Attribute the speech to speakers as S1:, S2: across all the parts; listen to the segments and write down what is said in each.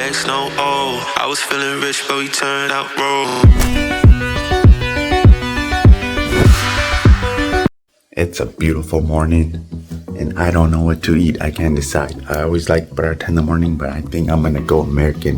S1: ice, no oh. I was feeling rich, but we turned out broke.
S2: It's a beautiful morning and I don't know what to eat. I can't decide. I always like paratha in the morning, but I think I'm gonna go American.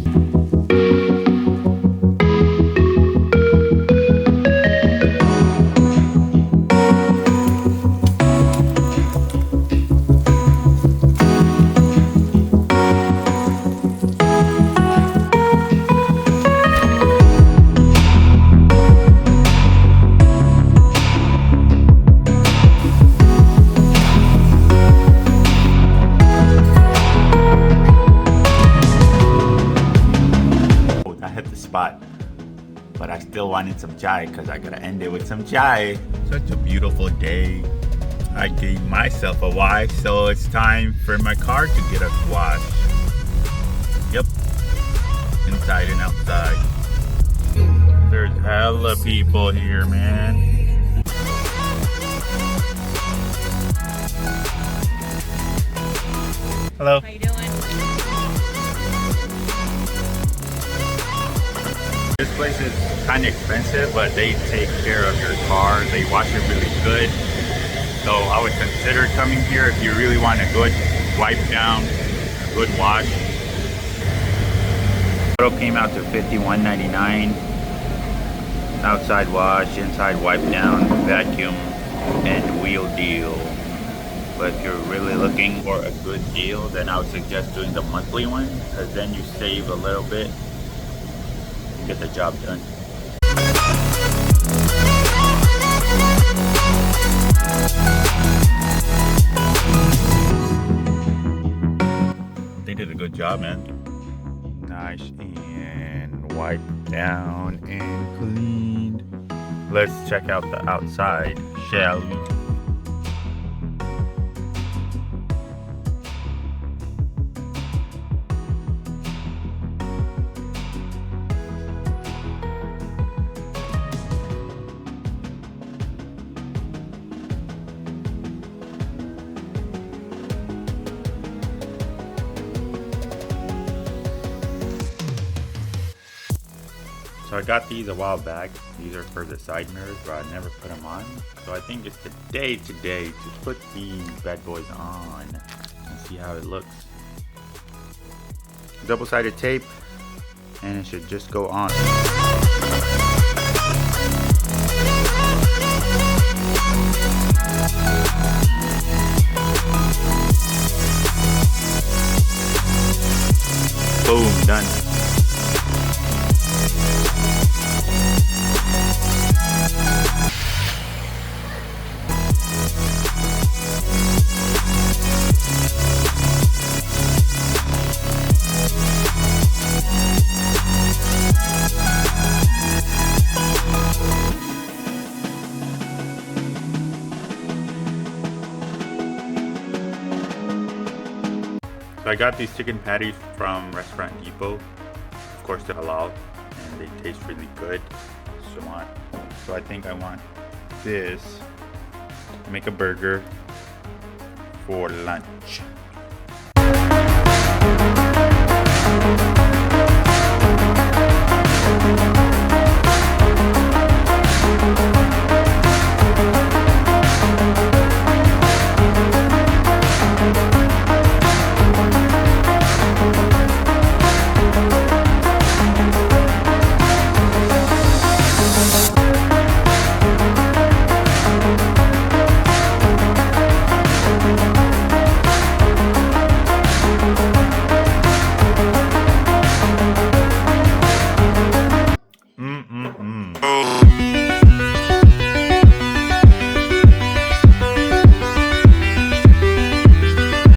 S2: Spot, but I still wanted some chai because I gotta end it with some chai. Such a beautiful day. I gave myself a wash, so it's time for my car to get a wash. Yep, inside and outside. There's hella people here, man. Hello.
S3: How you doing?
S2: This place is kind of expensive, but they take care of your car. They wash it really good. So I would consider coming here if you really want a good wipe down, a good wash. Total came out to $51.99. Outside wash, inside wipe down, vacuum, and wheel deal. But if you're really looking for a good deal, then I would suggest doing the monthly one, because then you save a little bit. Get the job done. They did a good job, man. Nice and wiped down and cleaned. Let's check out the outside, shall we? So I got these a while back. These are for the side mirrors, but I never put them on. So I think it's today to put these bad boys on and see how it looks. Double-sided tape, and it should just go on. Boom, done. So I got these chicken patties from Restaurant Depot. Of course they're halal and they taste really good. So I think I want this to make a burger for lunch.